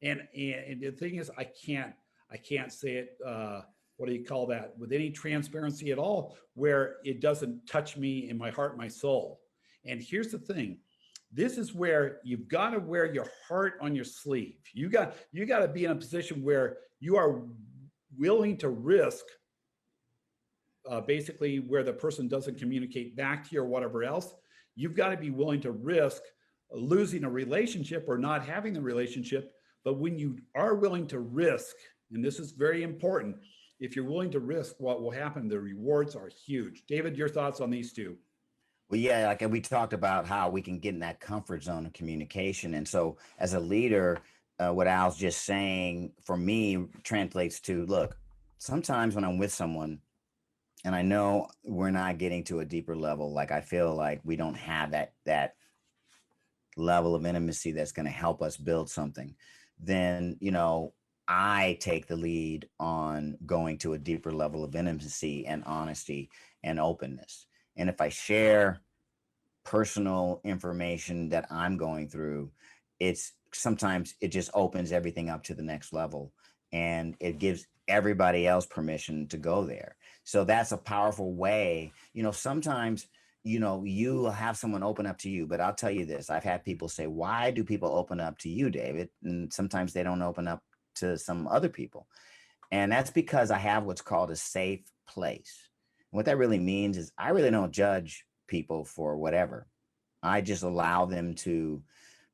Speaker 3: And the thing is, I can't say it, what do you call that, with any transparency at all, where it doesn't touch me in my heart, my soul. And here's the thing. This is where you've got to wear your heart on your sleeve. You got to be in a position where you are willing to risk basically where the person doesn't communicate back to you or whatever else. You've got to be willing to risk losing a relationship or not having the relationship But when you are willing to risk, and this is very important, if you're willing to risk, what will happen, the rewards are huge. David, your thoughts on these two?
Speaker 2: Well, yeah, like we talked about how we can get in that comfort zone of communication. And so as a leader, what Al's just saying for me translates to, look, sometimes when I'm with someone and I know we're not getting to a deeper level, like I feel like we don't have that level of intimacy that's going to help us build something, then, I take the lead on going to a deeper level of intimacy and honesty and openness. And if I share personal information that I'm going through, it's sometimes it just opens everything up to the next level, and it gives everybody else permission to go there. So that's a powerful way. Sometimes, you have someone open up to you, but I'll tell you this, I've had people say, why do people open up to you, David? And sometimes they don't open up to some other people. And that's because I have what's called a safe place. And what that really means is I really don't judge people for whatever. I just allow them to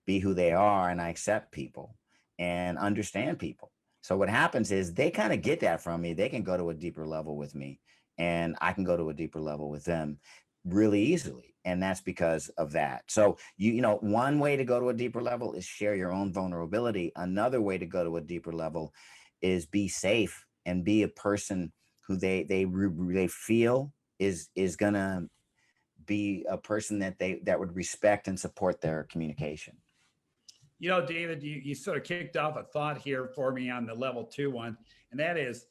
Speaker 2: be who they are, and I accept people and understand people. So what happens is they kind of get that from me. They can go to a deeper level with me, and I can go to a deeper level with them really easily. And that's because of that. So, one way to go to a deeper level is share your own vulnerability. Another way to go to a deeper level is be safe and be a person who they feel is gonna be a person that would respect and support their communication.
Speaker 3: David, you sort of kicked off a thought here for me on the level 2 one, and that is,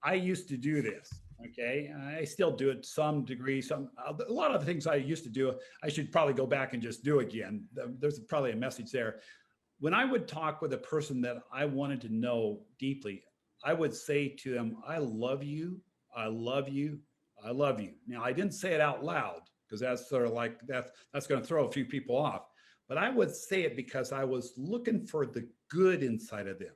Speaker 3: I used to do this. Okay, I still do it to some degree. A lot of the things I used to do, I should probably go back and just do again. There's probably a message there. When I would talk with a person that I wanted to know deeply, I would say to them, I love you, I love you, I love you. Now, I didn't say it out loud because that's sort of like that's going to throw a few people off. But I would say it because I was looking for the good inside of them.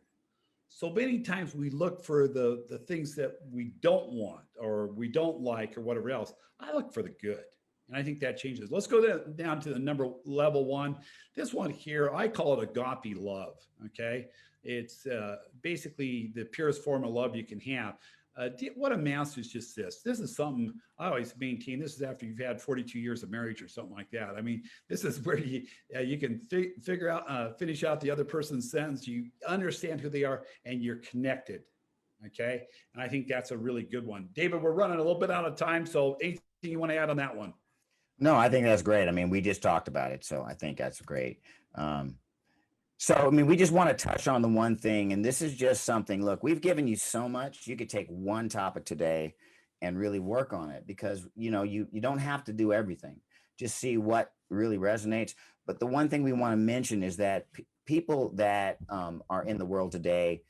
Speaker 3: So many times we look for the things that we don't want or we don't like or whatever else. I look for the good. And I think that changes. Let's go down to the level 1. This one here, I call it agape love. Okay. It's basically the purest form of love you can have. What amounts is just this. This is something I always maintain. This is after you've had 42 years of marriage or something like that. I mean, this is where you can figure out, finish out the other person's sentence. You understand who they are and you're connected. Okay. And I think that's a really good one. David, we're running a little bit out of time. So anything you want to add on that one?
Speaker 2: No, I think that's great. I mean, we just talked about it. So I think that's great. So, I mean, we just want to touch on the one thing, and this is just something, look, we've given you so much. You could take one topic today and really work on it because, you don't have to do everything. Just see what really resonates. But the one thing we want to mention is that people that are in the world today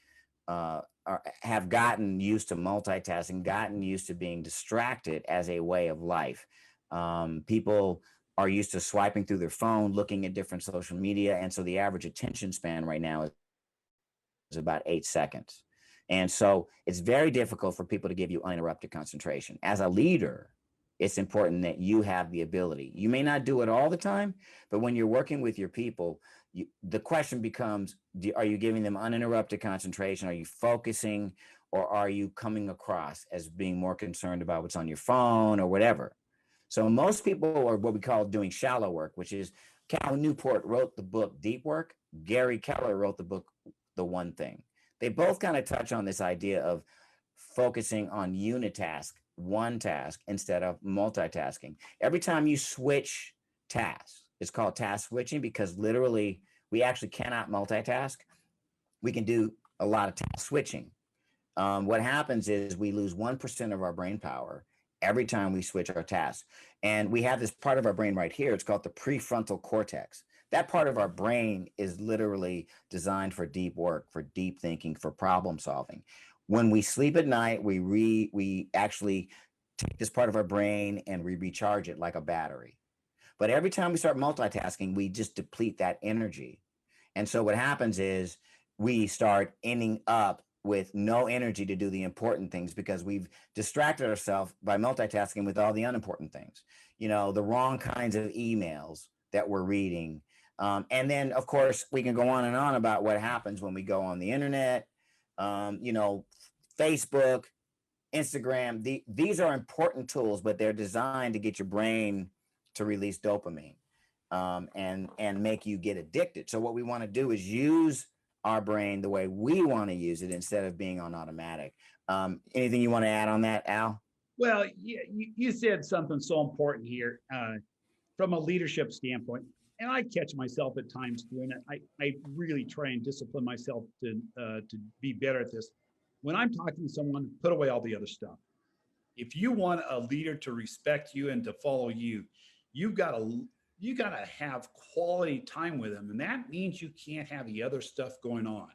Speaker 2: have gotten used to multitasking, gotten used to being distracted as a way of life. People are used to swiping through their phone, looking at different social media. And so the average attention span right now is about 8 seconds. And so it's very difficult for people to give you uninterrupted concentration. As a leader, it's important that you have the ability. You may not do it all the time, but when you're working with your people, the question becomes, are you giving them uninterrupted concentration? Are you focusing, or are you coming across as being more concerned about what's on your phone or whatever? So most people are what we call doing shallow work, which is Cal Newport wrote the book Deep Work. Gary Keller wrote the book The One Thing. They both kind of touch on this idea of focusing on unitask, one task, instead of multitasking. Every time you switch tasks, it's called task switching because literally we actually cannot multitask. We can do a lot of task switching. What happens is we lose 1% of our brain power every time we switch our tasks. And we have this part of our brain right here. It's called the prefrontal cortex. That part of our brain is literally designed for deep work, for deep thinking, for problem solving. When we sleep at night, we actually take this part of our brain and we recharge it like a battery. But every time we start multitasking, we just deplete that energy. And so what happens is we start ending up with no energy to do the important things because we've distracted ourselves by multitasking with all the unimportant things. The wrong kinds of emails that we're reading, And then, of course, we can go on and on about what happens when we go on the internet, you know, Facebook, Instagram. These are important tools, but they're designed to get your brain to release dopamine, and make you get addicted. So what we want to do is use our brain the way we want to use it instead of being on automatic. Anything you want to add on that, Al?
Speaker 3: Well, you said something so important here from a leadership standpoint, and I catch myself at times doing it. I really try and discipline myself to be better at this. When I'm talking to someone, put away all the other stuff. If you want a leader to respect you and to follow you, you've got to have quality time with them, and that means you can't have the other stuff going on.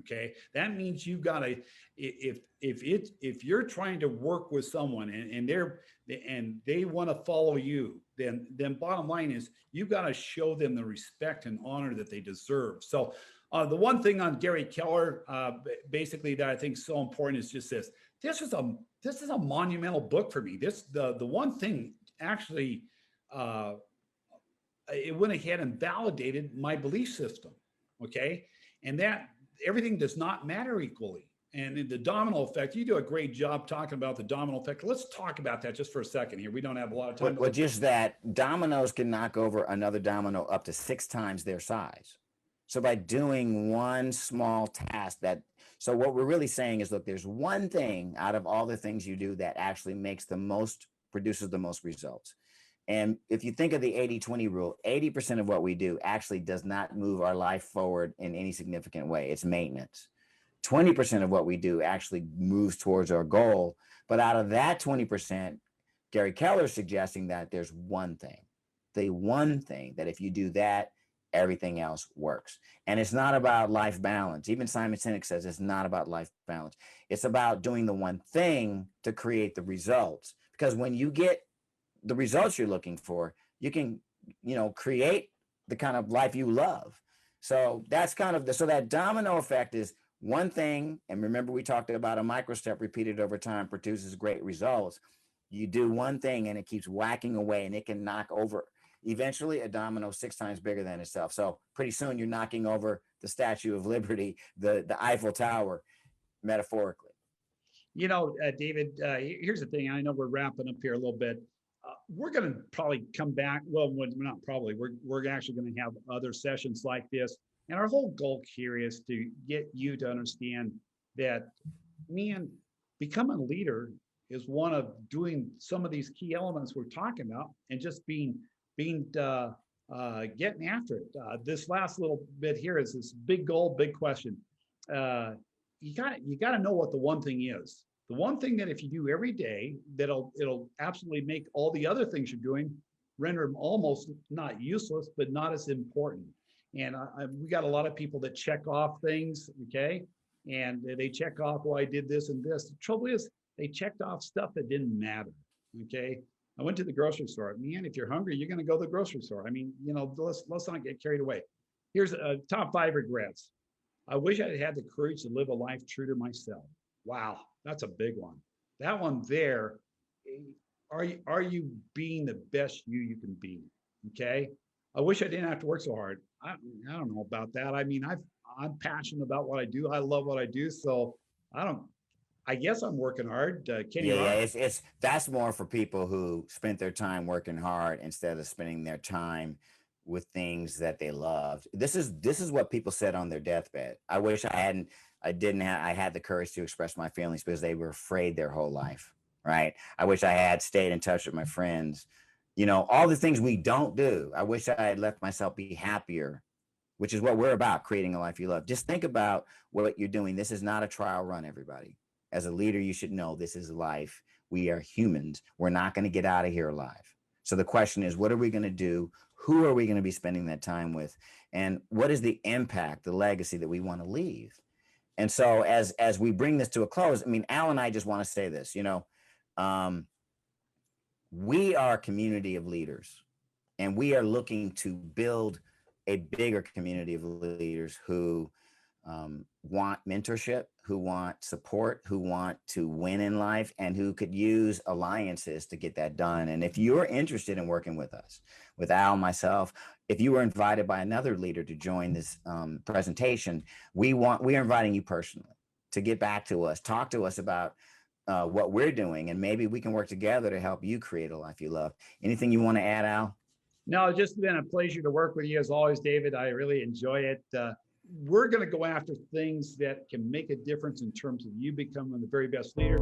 Speaker 3: Okay, that means you've got to, if you're trying to work with someone and they want to follow you, then bottom line is you've got to show them the respect and honor that they deserve. So the one thing on Gary Keller, basically, that I think is so important is just this. This is a monumental book for me. The one thing actually, it went ahead and validated my belief system. Okay, and that everything does not matter equally. And in the domino effect, you do a great job talking about the domino effect. Let's talk about that just for a second here. We don't have a lot of time.
Speaker 2: Well, just that dominoes can knock over another domino up to 6 times their size. So by doing one small task so what we're really saying is, look, there's one thing out of all the things you do that actually produces the most results. And if you think of the 80-20 rule, 80% of what we do actually does not move our life forward in any significant way. It's maintenance. 20% of what we do actually moves towards our goal. But out of that 20%, Gary Keller is suggesting that there's the one thing that if you do that, everything else works. And it's not about life balance. Even Simon Sinek says it's not about life balance. It's about doing the one thing to create the results. Because when you get the results you're looking for, you can, create the kind of life you love. So that's kind of so that domino effect is one thing. And remember, we talked about a micro step repeated over time produces great results. You do one thing and it keeps whacking away, and it can knock over eventually a domino 6 times bigger than itself. So pretty soon you're knocking over the Statue of Liberty, the Eiffel Tower, metaphorically.
Speaker 3: David, here's the thing. I know we're wrapping up here a little bit. We're going to probably come back. Well, not probably. We're actually going to have other sessions like this. And our whole goal here is to get you to understand that, man, becoming a leader is one of doing some of these key elements we're talking about and just getting after it. This last little bit here is this big goal, big question. You got to know what the one thing is. The one thing that if you do every day, it'll absolutely make all the other things you're doing render them almost not useless, but not as important. And we got a lot of people that check off things, okay? And they check off, well, I did this and this. The trouble is, they checked off stuff that didn't matter, okay? I went to the grocery store. Man, if you're hungry, you're going to go to the grocery store. I mean, let's not get carried away. Here's top 5 regrets. I wish I had the courage to live a life true to myself. Wow, that's a big one. That one there, are you being the best you can be? Okay. I wish I didn't have to work so hard. I don't know about that. I mean, I'm passionate about what I do. I love what I do. So I guess I'm working hard. Kenny,
Speaker 2: it's that's more for people who spent their time working hard instead of spending their time with things that they loved. This is what people said on their deathbed. I wish I had the courage to express my feelings because they were afraid their whole life, right? I wish I had stayed in touch with my friends. All the things we don't do. I wish I had let myself be happier, which is what we're about, creating a life you love. Just think about what you're doing. This is not a trial run, everybody. As a leader, you should know this is life. We are humans. We're not going to get out of here alive. So the question is, what are we going to do? Who are we going to be spending that time with? And what is the impact, the legacy that we want to leave? And so as we bring this to a close, I mean, Al and I just want to say this, we are a community of leaders, and we are looking to build a bigger community of leaders who want mentorship, who want support, who want to win in life, and who could use alliances to get that done. And if you're interested in working with us, with Al, myself, if you were invited by another leader to join this presentation, we are inviting you personally to get back to us, talk to us about what we're doing, and maybe we can work together to help you create a life you love. Anything you want to add, Al?
Speaker 3: No, it's just been a pleasure to work with you as always, David. I really enjoy it. We're going to go after things that can make a difference in terms of you becoming the very best leader.